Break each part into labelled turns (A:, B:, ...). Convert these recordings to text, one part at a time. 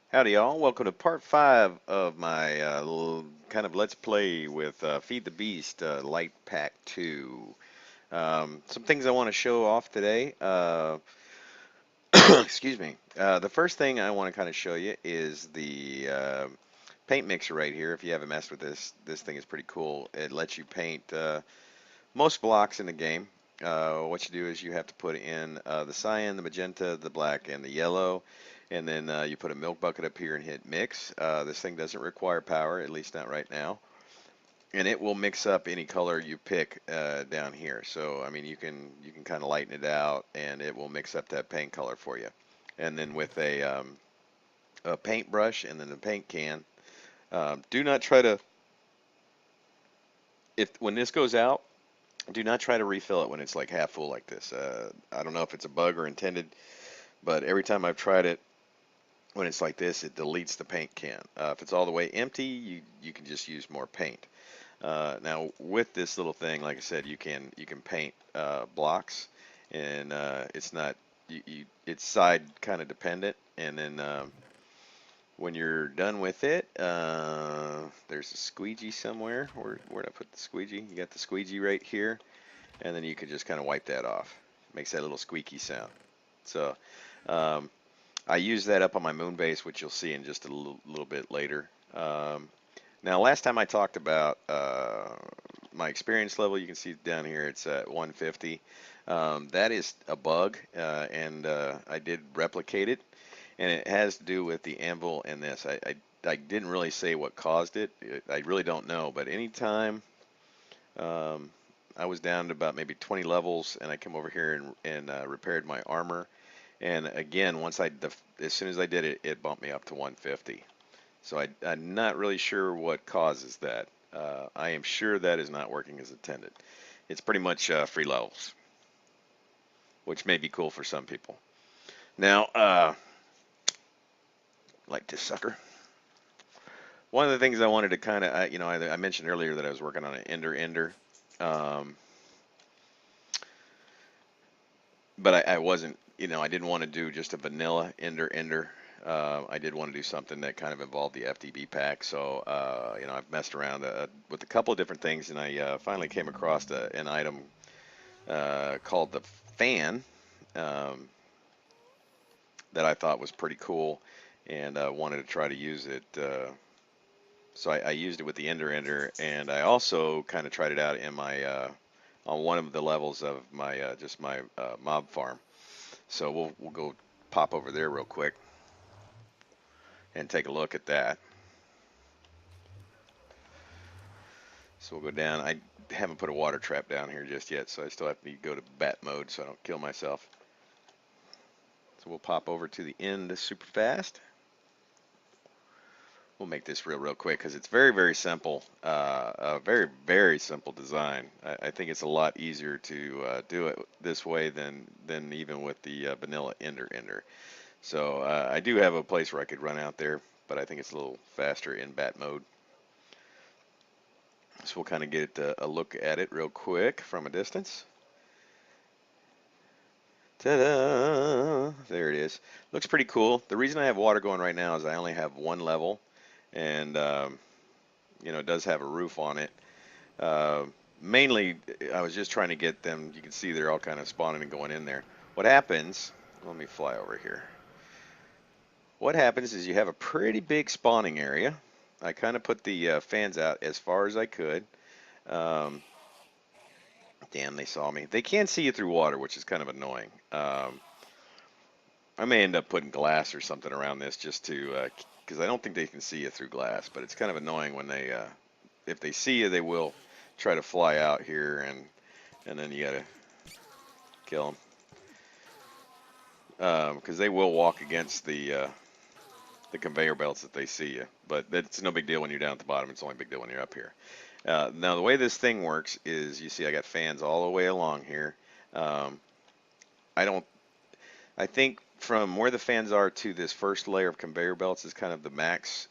A: Howdy, y'all. Welcome to part 5 of my little kind of let's play with Feed the Beast Light Pack 2. Some things I want to show off today. Excuse me. The first thing I want to kind of show you is the paint mixer right here. If you haven't messed with this thing is pretty cool. It lets you paint most blocks in the game. What you do is you have to put in the cyan, the magenta, the black, and the yellow, and then you put a milk bucket up here and hit mix. This thing doesn't require power, at least not right now, and it will mix up any color you pick down here. So I mean, you can kind of lighten it out, and it will mix up that paint color for you. And then with a paintbrush and then the paint can, do not try to if when this goes out. Do not try to refill it when it's like half full like this. I don't know if it's a bug or intended, but every time I've tried it, when it's like this, it deletes the paint can. If it's all the way empty, you can just use more paint. Now with this little thing, like I said, you can paint blocks, and it's not it's side kind of dependent. And then when you're done with it, there's a squeegee somewhere. Where'd I put the squeegee? You got the squeegee right here, and then you could just kind of wipe that off. Makes that little squeaky sound. So um, I use that up on my moon base, which you'll see in just a little bit later. Now, last time I talked about my experience level, you can see down here it's at 150. That is a bug, and I did replicate it, and it has to do with the anvil and this. I didn't really say what caused it. I really don't know, but anytime um, I was down to about maybe 20 levels, and I come over here and repaired my armor. And again, as soon as I did it, it bumped me up to 150. So I'm not really sure what causes that. I am sure that is not working as intended. It's pretty much free levels, which may be cool for some people. Now, like this sucker. One of the things I wanted to kind of, I mentioned earlier that I was working on an ender. Um, but I wasn't, I didn't want to do just a vanilla ender. I did want to do something that kind of involved the FTB pack. So, I've messed around with a couple of different things, and I finally came across an item called the fan um, that I thought was pretty cool, and wanted to try to use it. So I used it with the ender, and I also kind of tried it out in my on one of the levels of my just my mob farm. So we'll go pop over there real quick and take a look at that. So we'll go down. I haven't put a water trap down here just yet, so I still have to go to bat mode so I don't kill myself. So we'll pop over to the end super fast. We'll make this real quick because it's very simple. A very simple design. I think it's a lot easier to do it this way than even with the vanilla ender. So I do have a place where I could run out there, but I think it's a little faster in bat mode. So we'll kind of get a look at it real quick from a distance. Ta-da! There it is. Looks pretty cool. The reason I have water going right now is I only have one level, and it does have a roof on it. Uh, Mainly, I was just trying to get them. You can see they're all kind of spawning and going in there. What happens? Let me fly over here. What happens is you have a pretty big spawning area. I kind of put the fans out as far as I could. Um, Damn, they saw me. They can see you through water, which is kind of annoying. I may end up putting glass or something around this just to, because I don't think they can see you through glass. But it's kind of annoying when if they see you, they will try to fly out here, and then you gotta kill them, because they will walk against the conveyor belts that they see you. But that's no big deal when you're down at the bottom. It's only a big deal when you're up here. Now the way this thing works is, you see, I got fans all the way along here. Um, I don't. I think from where the fans are to this first layer of conveyor belts is kind of the max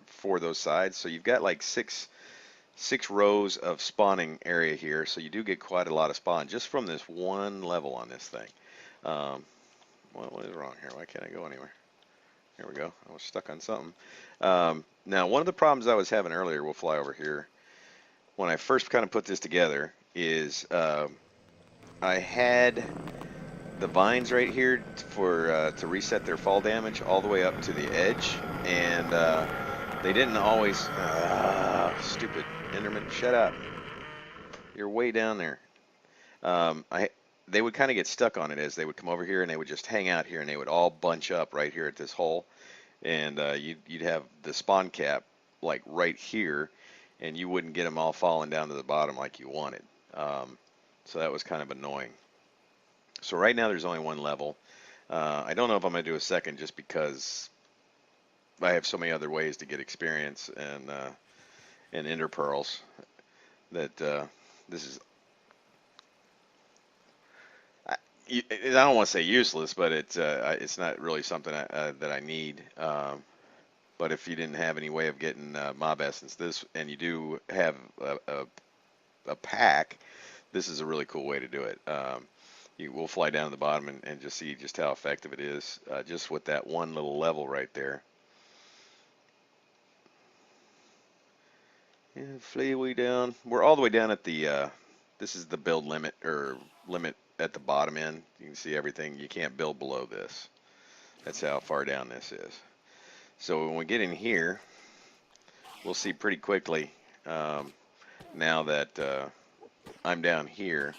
A: for those sides. So you've got like six rows of spawning area here. So you do get quite a lot of spawn just from this one level on this thing. Um, what is wrong here? Why can't I go anywhere? There we go. I was stuck on something. Now, one of the problems I was having earlier, we'll fly over here, when I first kind of put this together, is I had the vines right here for to reset their fall damage all the way up to the edge, and they didn't always. Stupid Enderman, shut up! You're way down there. I They would kind of get stuck on it as they would come over here, and they would just hang out here, and they would all bunch up right here at this hole, and you'd have the spawn cap like right here, and you wouldn't get them all falling down to the bottom like you wanted. Um, so that was kind of annoying. So right now there's only one level. I don't know if I'm going to do a second just because I have so many other ways to get experience and ender pearls that this is. I don't want to say useless, but it's not really something that I need. But if you didn't have any way of getting mob essence, this and you do have a pack, this is a really cool way to do it. You will fly down to the bottom and just see just how effective it is, just with that one little level right there. Yeah, flee way down. We're all the way down at the. This is the build limit or limit at the bottom end. You can see everything. You can't build below this. That's how far down this is. So when we get in here, we'll see pretty quickly now that I'm down here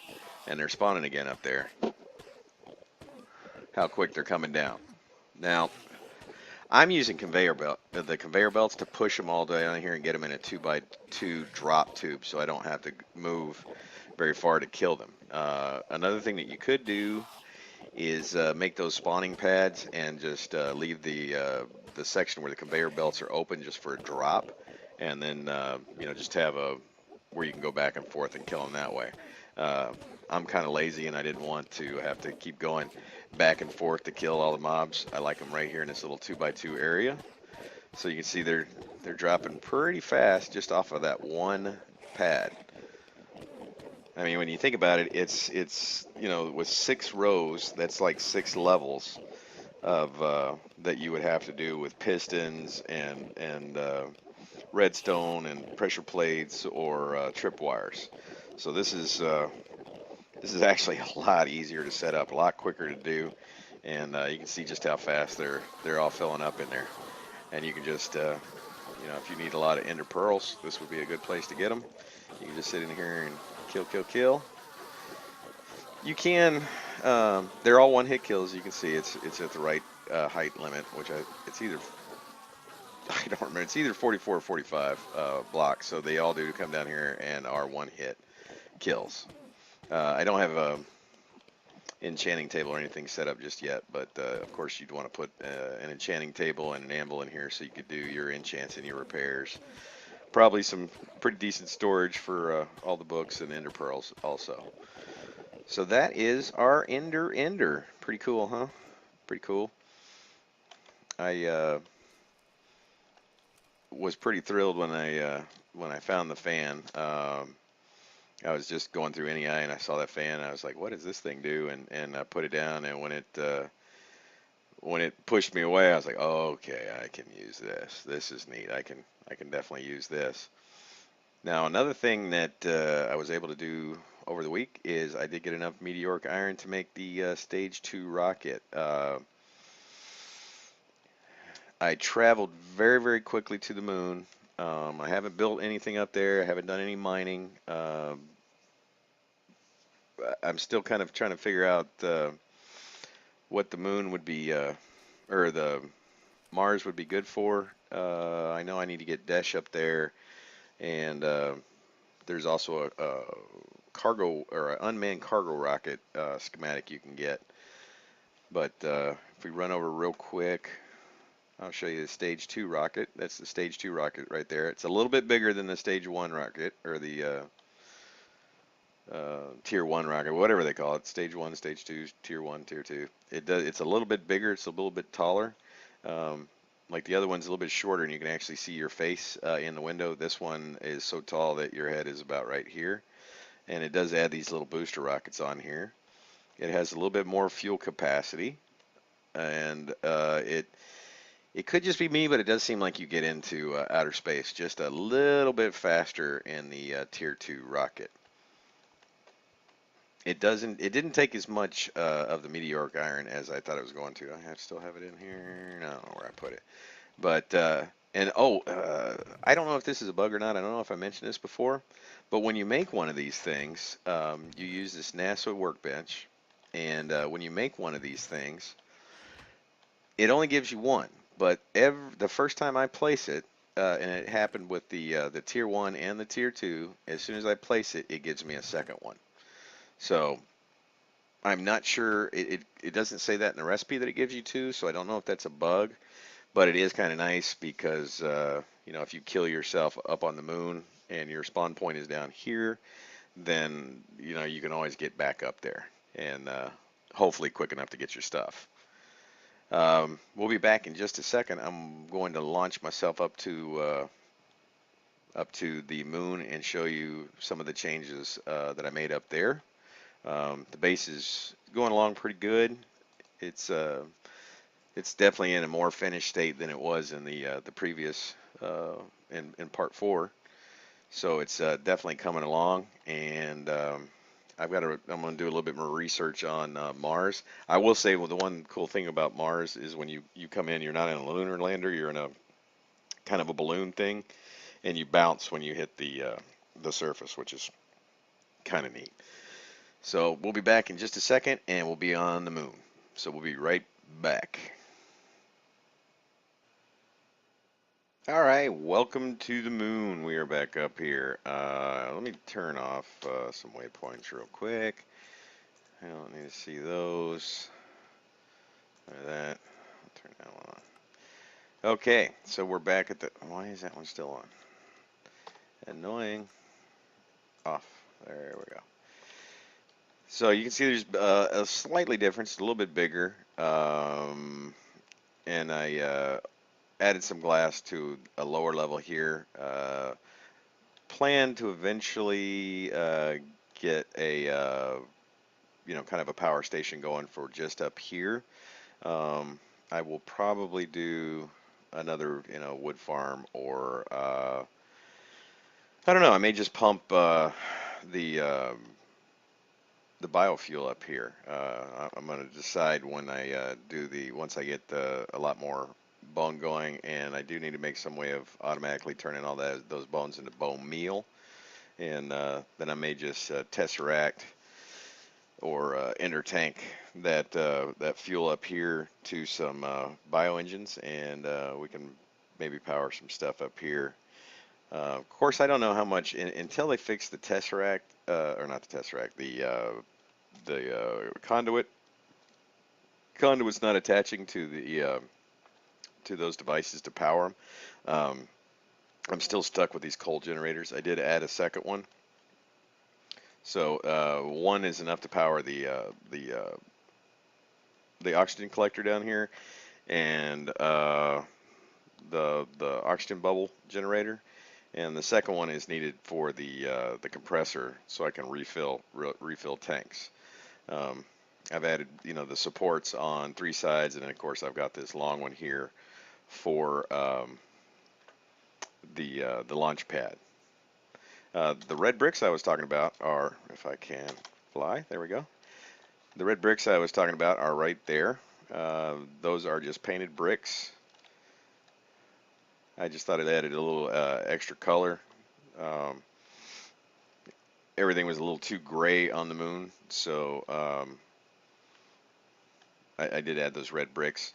A: and they're spawning again up there, how quick they're coming down. Now, I'm using the conveyor belts to push them all down here and get them in a 2x2 drop tube so I don't have to move very far to kill them. Another thing that you could do is make those spawning pads and just leave the section where the conveyor belts are open just for a drop, and then just have a where you can go back and forth and kill them that way. Uh, I'm kind of lazy and I didn't want to have to keep going back and forth to kill all the mobs. I like them right here in this little 2x2 area. So you can see they're dropping pretty fast just off of that one pad. I mean, when you think about it, it's with 6 rows, that's like 6 levels of that you would have to do with pistons and redstone and pressure plates or tripwires. So this is actually a lot easier to set up, a lot quicker to do, and you can see just how fast they're all filling up in there. And you can just if you need a lot of ender pearls, this would be a good place to get them. You can just sit in here and kill, kill, kill. You can. They're all one-hit kills. You can see it's at the right height limit, which it's either I don't remember. It's either 44 or 45 blocks. So they all do come down here and are one-hit kills. I don't have a enchanting table or anything set up just yet, but of course you'd want to put an enchanting table and an anvil in here so you could do your enchants and your repairs. Probably some pretty decent storage for all the books and ender pearls also. So that is our ender. Pretty cool, huh? Pretty cool. I was pretty thrilled when I found the fan. I was just going through NEI and I saw that fan. And I was like, "What does this thing do?" And I put it down. And when it pushed me away, I was like, "Oh, okay, I can use this. This is neat. I can definitely use this." Now, another thing that I was able to do over the week is I did get enough meteoric iron to make the stage 2 rocket. I traveled very, very quickly to the moon. I haven't built anything up there. I haven't done any mining. I'm still kind of trying to figure out what the moon would be, or the Mars would be good for. I know I need to get Desh up there, and there's also a cargo or an unmanned cargo rocket schematic you can get. But if we run over real quick, I'll show you the stage 2 rocket. That's the stage 2 rocket right there. It's a little bit bigger than the stage 1 rocket, or the tier 1 rocket, whatever they call it. Stage 1, stage 2, tier 1, tier 2. It's a little bit bigger. It's a little bit taller. Like the other one's a little bit shorter, and you can actually see your face in the window. This one is so tall that your head is about right here. And it does add these little booster rockets on here. It has a little bit more fuel capacity, and it It could just be me, but it does seem like you get into outer space just a little bit faster in the Tier 2 rocket. It didn't take as much of the meteoric iron as I thought it was going to. Still have it in here. I don't know where I put it. But I don't know if this is a bug or not. I don't know if I mentioned this before. But when you make one of these things, you use this NASA workbench, and when you make one of these things, it only gives you one. But the first time I place it, and it happened with the Tier 1 and the Tier 2, as soon as I place it, it gives me a second one. So I'm not sure. It doesn't say that in the recipe that it gives you two, so I don't know if that's a bug. But it is kind of nice because, if you kill yourself up on the moon and your spawn point is down here, then, you can always get back up there and hopefully quick enough to get your stuff. We'll be back in just a second. I'm going to launch myself up to the moon and show you some of the changes that I made up there. The base is going along pretty good. It's it's definitely in a more finished state than it was in the previous in part 4. So it's definitely coming along, and I'm going to do a little bit more research on Mars. I will say, well, the one cool thing about Mars is when you come in, you're not in a lunar lander, you're in a kind of a balloon thing, and you bounce when you hit the surface, which is kind of neat. So we'll be back in just a second, and we'll be on the moon. So we'll be right back. All right, welcome to the moon. We are back up here. Let me turn off some waypoints real quick. I don't need to see those. Like that. I'll turn that one on. Okay, so we're back at the. Why is that one still on? Annoying. Off. There we go. So you can see there's a slightly difference, a little bit bigger, and I added some glass to a lower level here. Plan to eventually get a kind of a power station going for just up here. I will probably do another wood farm, or I don't know. I may just pump the the biofuel up here. I'm going to decide when I once I get a lot more bone going, and I do need to make some way of automatically turning all those bones into bone meal, and then I may just tesseract or enter tank that fuel up here to some bio engines, and we can maybe power some stuff up here. Of course, I don't know how much until they fix the tesseract, or not the tesseract, the conduit. Conduit's not attaching to the to those devices to power them. I'm still stuck with these coal generators. I did add a second one, so one is enough to power the oxygen collector down here, and the oxygen bubble generator, and the second one is needed for the compressor, so I can refill tanks. I've added the supports on 3 sides, and then of course I've got this long one here for the launch pad. The red bricks I was talking about are, if I can fly, there we go. The red bricks I was talking about are right there. Those are just painted bricks. I just thought it added a little extra color. Um, Everything was a little too gray on the moon, so I did add those red bricks.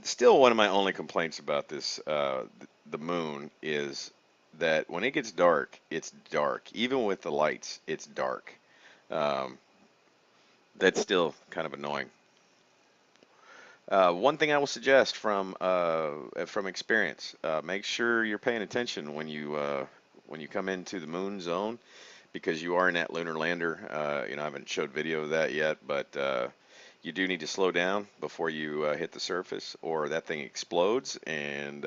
A: Still one of my only complaints about this the moon is that when it gets dark, it's dark. Even with the lights, it's dark. Um, that's still kind of annoying. One thing I will suggest from experience, make sure you're paying attention when you come into the moon zone, because you are in that lunar lander. I haven't showed video of that yet, but you do need to slow down before you hit the surface, or that thing explodes, and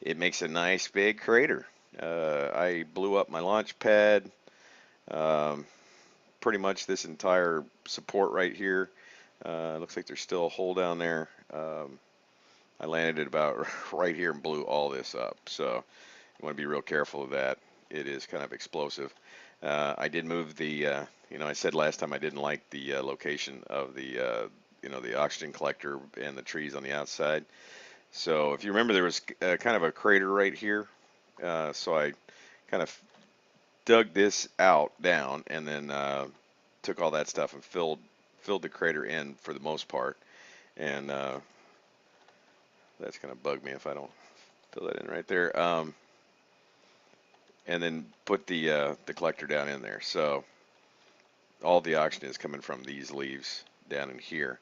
A: it makes a nice big crater. I blew up my launch pad, um, pretty much this entire support right here. Looks like there's still a hole down there. I landed it about right here and blew all this up. So you want to be real careful of that. It is kind of explosive. I did move the, I said last time I didn't like the location of the, the oxygen collector and the trees on the outside. So if you remember, there was kind of a crater right here. So I kind of dug this out down and then took all that stuff and filled the crater in for the most part. And that's gonna bug me if I don't fill that in right there. And then put the collector down in there. So all the oxygen is coming from these leaves down in here.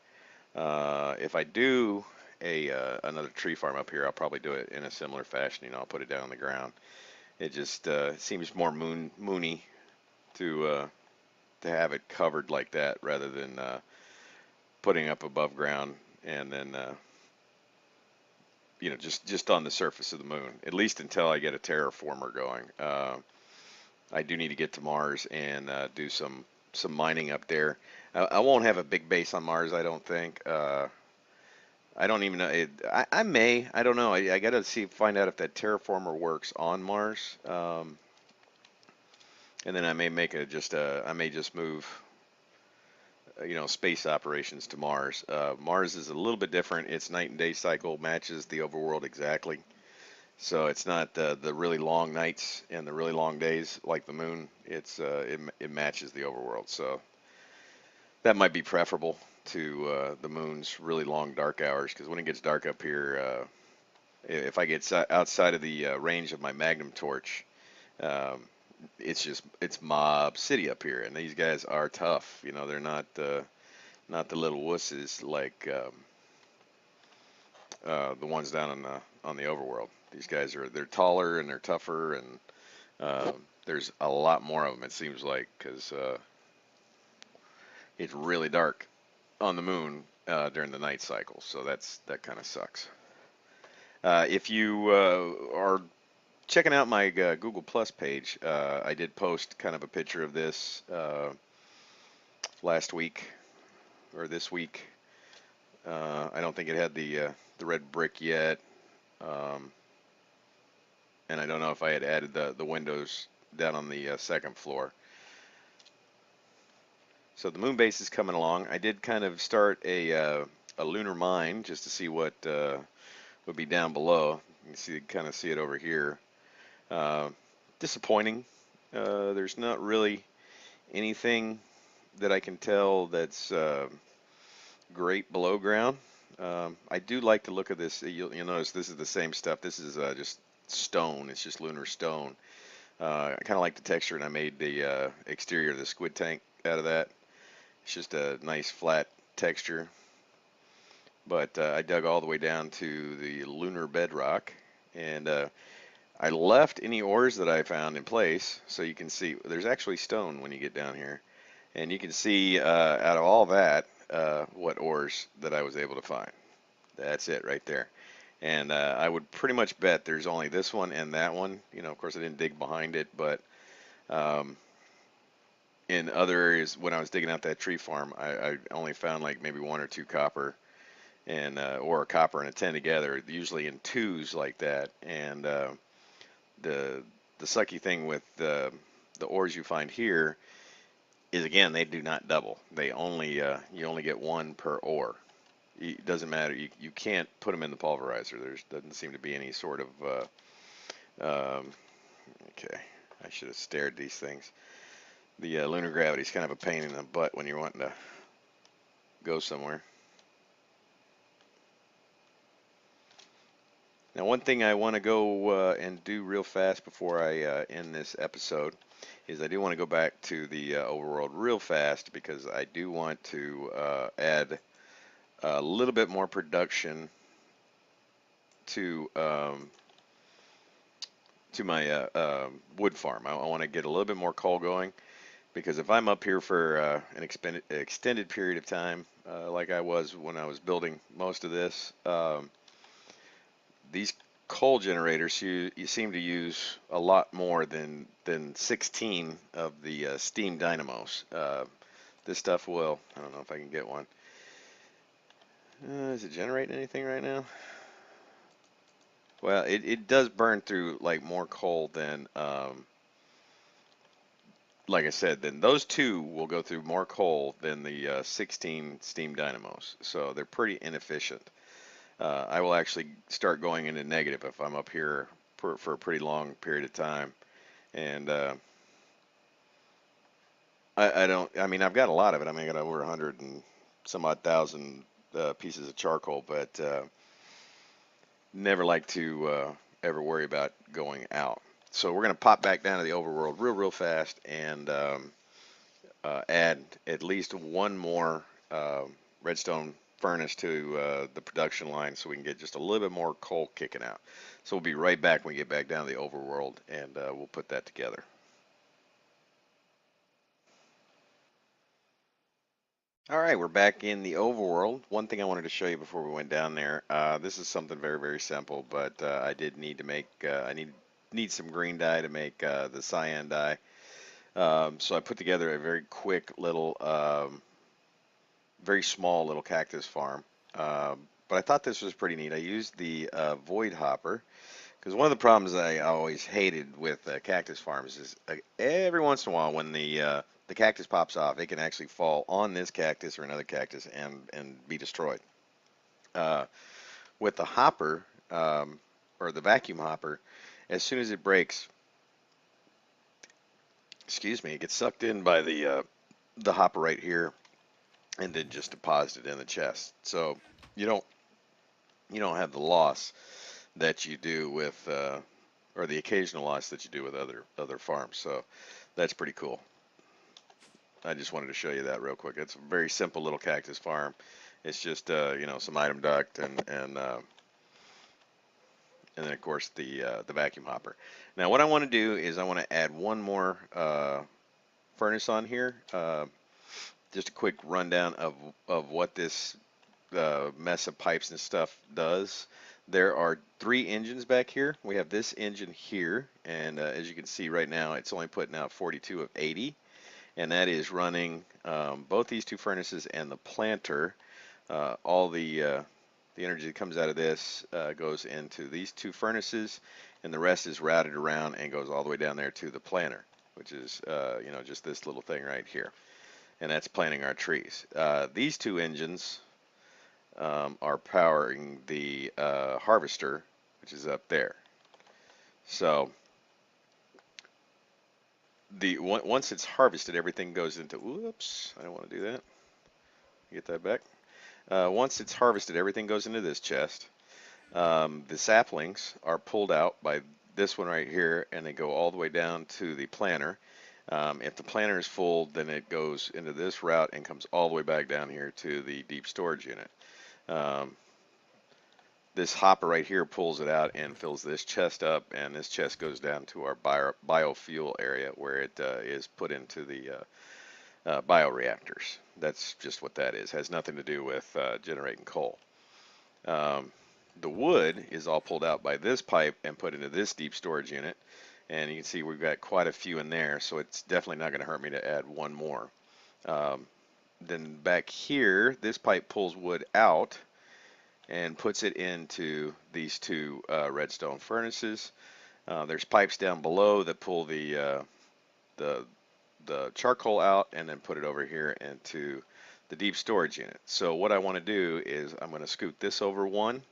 A: If I do another tree farm up here, I'll probably do it in a similar fashion. I'll put it down on the ground. It just seems more moony to have it covered like that rather than putting up above ground and then just on the surface of the moon. At least until I get a terraformer going. I do need to get to Mars and do some mining up there. I won't have a big base on Mars, I don't think. I don't even know. I may. I don't know. I got to find out if that terraformer works on Mars. And then I may I may just move, space operations to Mars. Mars is a little bit different. Its night and day cycle matches the overworld exactly. So it's not the really long nights and the really long days like the moon. It matches the overworld. So that might be preferable to the moon's really long dark hours, because when it gets dark up here, if I get outside of the range of my magnum torch, um, it's mob city up here, and these guys are tough. They're not the little wusses like the ones down on the overworld. These guys they're taller and they're tougher, and there's a lot more of them, it seems like, because it's really dark on the moon during the night cycle, so that kind of sucks. If you are checking out my Google Plus page, I did post kind of a picture of this last week or this week. I don't think it had the red brick yet, um, and I don't know if I had added the windows down on the second floor. So the moon base is coming along. I did kind of start a lunar mine just to see what would be down below. You can kind of see it over here. Uh, Disappointing. There's not really anything that I can tell that's great below ground. I do like the look of this. You'll notice this is the same stuff. This is just stone. It's just lunar stone. I kind of like the texture, and I made the exterior of the squid tank out of that. It's just a nice flat texture. But I dug all the way down to the lunar bedrock, and I left any ores that I found in place, so you can see there's actually stone when you get down here, and you can see out of all that what ores that I was able to find. That's it right there. And I would pretty much bet there's only this one and that one. Of course I didn't dig behind it, but um, in other areas when I was digging out that tree farm, I only found like maybe one or two copper and or a copper and a tin together, usually in twos like that. And the sucky thing with the ores you find here is, again, they do not double. They only you only get one per ore. It doesn't matter. You can't put them in the pulverizer. There doesn't seem to be any sort of okay. I should have stared these things. The lunar gravity is kind of a pain in the butt when you're wanting to go somewhere. Now, one thing I want to go and do real fast before I end this episode is I do want to go back to the overworld real fast, because I do want to add a little bit more production to my wood farm. I want to get a little bit more coal going, because if I'm up here for an extended period of time, like I was when I was building most of this, these coal generators you seem to use a lot more than 16 of the steam dynamos. This stuff I don't know if I can get one. Is it generating anything right now? Well, it does burn through like more coal than, like I said, then those two will go through more coal than the 16 steam dynamos. So they're pretty inefficient. I will actually start going into negative if I'm up here for a pretty long period of time. And I don't, I mean, I've got a lot of it. I mean, I got over 100 and some odd thousand pieces of charcoal, but never like to ever worry about going out. So we're going to pop back down to the overworld real fast and add at least one more uh, redstone furnace to the production line so we can get just a little bit more coal kicking out. So we'll be right back when we get back down to the overworld and we'll put that together. All right, we're back in the overworld. One thing I wanted to show you before we went down there, this is something very simple, but I did need to make, I need some green dye to make the cyan dye. So I put together a very quick little, very small little cactus farm. But I thought this was pretty neat. I used the void hopper because one of the problems I always hated with cactus farms is every once in a while when the cactus pops off, it can actually fall on this cactus or another cactus and be destroyed. Uh, with the hopper or the vacuum hopper, as soon as it breaks, excuse me, it gets sucked in by the hopper right here and then just deposited in the chest. So you don't you don't have the loss that you do with or the occasional loss that you do with other farms. So that's pretty cool. I just wanted to show you that real quick. It's a very simple little cactus farm. It's just some item duct and then of course the vacuum hopper. Now what I want to do is I want to add one more furnace on here. Just a quick rundown of what this mess of pipes and stuff does. There are three engines back here. We have this engine here, and as you can see right now, it's only putting out 42 of 80, and that is running both these two furnaces and the planter. All the energy that comes out of this goes into these two furnaces, and the rest is routed around and goes all the way down there to the planter, which is just this little thing right here, and that's planting our trees. These two engines are powering the harvester, which is up there. So once it's harvested, everything goes into. Whoops! I don't want to do that. Get that back. Once it's harvested, everything goes into this chest. The saplings are pulled out by this one right here, and they go all the way down to the planter. If the planter is full, then it goes into this route and comes all the way back down here to the deep storage unit. Um, this hopper right here pulls it out and fills this chest up, and this chest goes down to our biofuel area where it is put into the bioreactors. That's just what that is. Has nothing to do with generating coal. Um, the wood is all pulled out by this pipe and put into this deep storage unit, and you can see we've got quite a few in there, so it's definitely not going to hurt me to add one more. Um, then back here, this pipe pulls wood out and puts it into these two redstone furnaces. There's pipes down below that pull the the charcoal out and then put it over here into the deep storage unit. So what I want to do is I'm going to scoot this over one,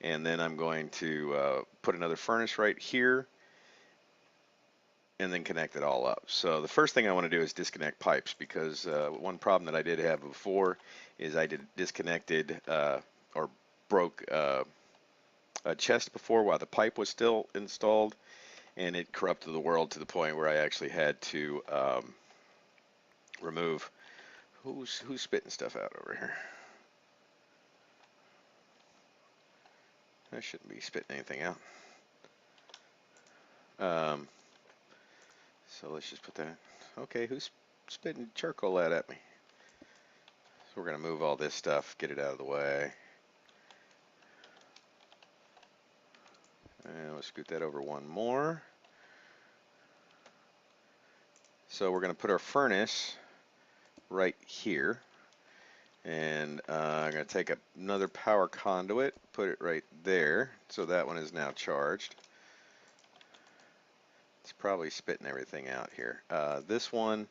A: and then I'm going to put another furnace right here and then connect it all up. So the first thing I want to do is disconnect pipes, because one problem that I did have before is I disconnected or broke a chest before while the pipe was still installed, and it corrupted the world to the point where I actually had to remove. Who's spitting stuff out over here? I shouldn't be spitting anything out. Um, so let's just put that. Okay, who's spitting charcoal out at me? So we're gonna move all this stuff, get it out of the way, and we'll scoot that over one more. So we're gonna put our furnace right here, And I'm going to take another power conduit, put it right there, so that one is now charged. It's probably spitting everything out here. This one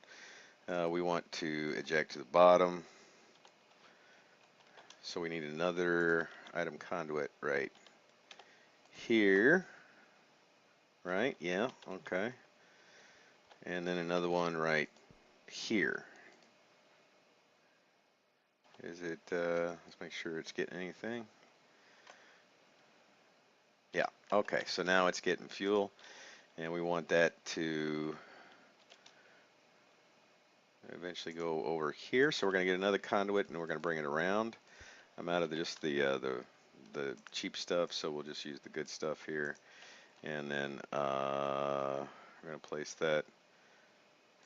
A: we want to eject to the bottom, so we need another item conduit right here. Right, yeah, okay. And then another one right here. Is it, let's make sure it's getting anything. Yeah, okay, so now it's getting fuel, and we want that to eventually go over here. So we're going to get another conduit, and we're going to bring it around. I'm out of just the cheap stuff, so we'll just use the good stuff here. And then we're going to place that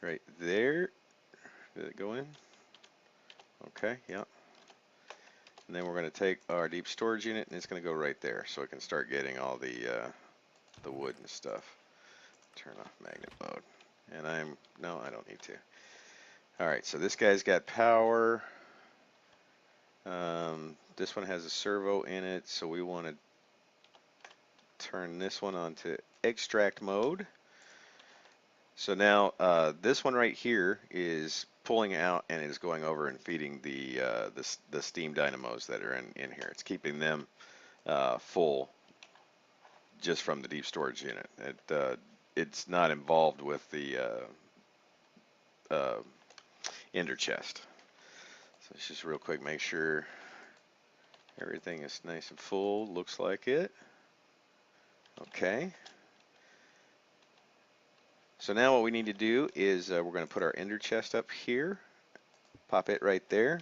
A: right there. Did it go in? Okay, yeah. And then we're going to take our deep storage unit, and it's going to go right there, so it can start getting all the wood and stuff. Turn off magnet mode. And no, I don't need to. All right, so this guy's got power. This one has a servo in it, so we want to turn this one on to extract mode. So now this one right here is pulling out and is going over and feeding the steam dynamos that are in here. It's keeping them full just from the deep storage unit. It's not involved with the ender chest. So let's just real quick make sure everything is nice and full. Looks like it. Okay. So now what we need to do is we're going to put our ender chest up here, pop it right there,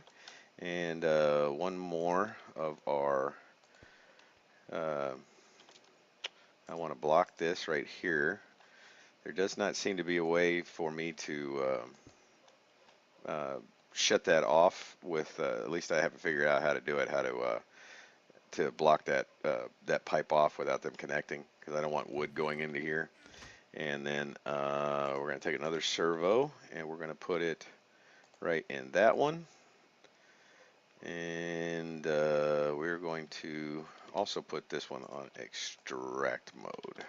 A: and one more of our, I want to block this right here. There does not seem to be a way for me to shut that off with, at least I haven't figured out how to do it, how to block that pipe off without them connecting, because I don't want wood going into here. And then we're going to take another servo and we're going to put it right in that one. And we're going to also put this one on extract mode.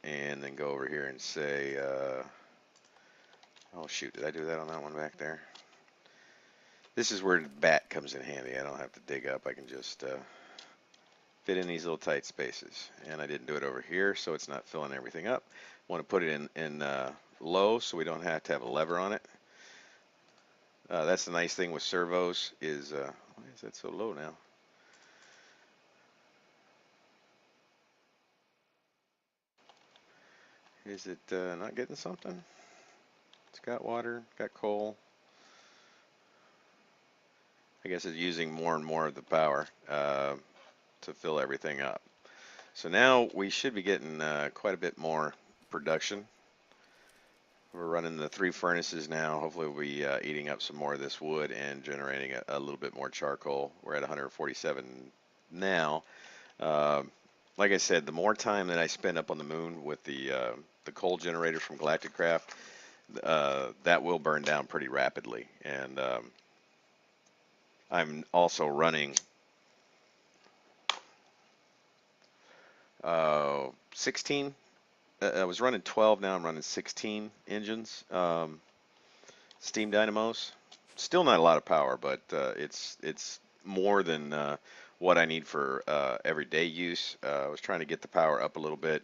A: And then go over here and say, oh shoot, did I do that on that one back there? This is where bat comes in handy. I don't have to dig up. I can just fit in these little tight spaces. And I didn't do it over here, so it's not filling everything up. Want to put it in low so we don't have to have a lever on it. That's the nice thing with servos is, why is that so low now? Is it not getting something? It's got water, got coal. I guess it's using more and more of the power to fill everything up. So now we should be getting quite a bit more production. We're running the 3 furnaces now. Hopefully we'll be eating up some more of this wood and generating a little bit more charcoal. We're at 147 now. Like I said, the more time that I spend up on the moon with the coal generator from Galactic Craft, that will burn down pretty rapidly. And I'm also running 16. I was running 12, now I'm running 16 engines, steam dynamos. Still not a lot of power, but it's more than what I need for everyday use. I was trying to get the power up a little bit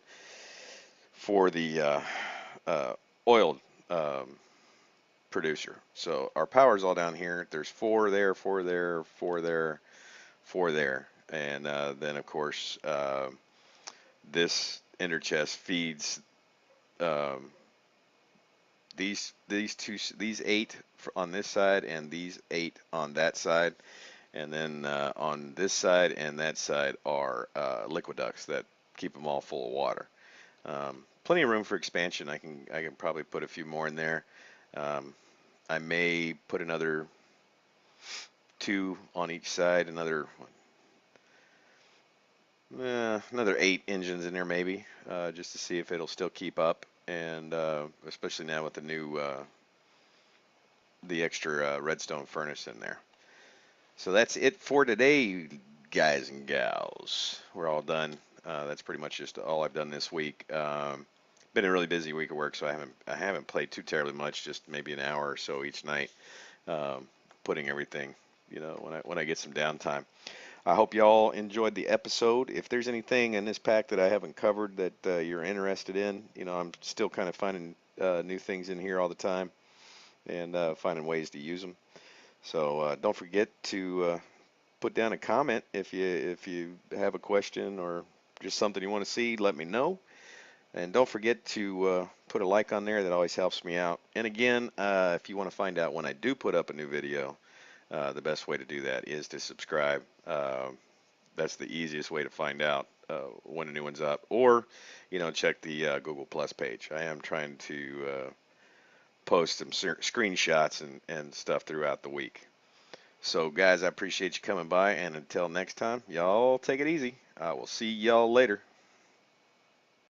A: for the oil producer. So our power is all down here. There's 4 there, 4 there, 4 there, 4 there, and then of course this ender chest feeds these 8 on this side and these 8 on that side, and then on this side and that side are liquid ducts that keep them all full of water. Plenty of room for expansion. I can probably put a few more in there. I may put another 2 on each side, another 8 engines in there maybe, just to see if it'll still keep up. And especially now with the new the extra redstone furnace in there. So that's it for today, guys and gals. We're all done. That's pretty much just all I've done this week. Been a really busy week of work, so I haven't played too terribly much. Just maybe an hour or so each night, um, putting everything, when I get some downtime. I hope y'all enjoyed the episode. If there's anything in this pack that I haven't covered that you're interested in, I'm still kind of finding new things in here all the time and finding ways to use them. So don't forget to put down a comment if you have a question or just something you want to see. Let me know, and don't forget to put a like on there. That always helps me out. And again, if you want to find out when I do put up a new video, the best way to do that is to subscribe. That's the easiest way to find out when a new one's up, or check the Google Plus page. I am trying to post some screenshots and stuff throughout the week. So, guys, I appreciate you coming by, and until next time, y'all take it easy. I will see y'all later.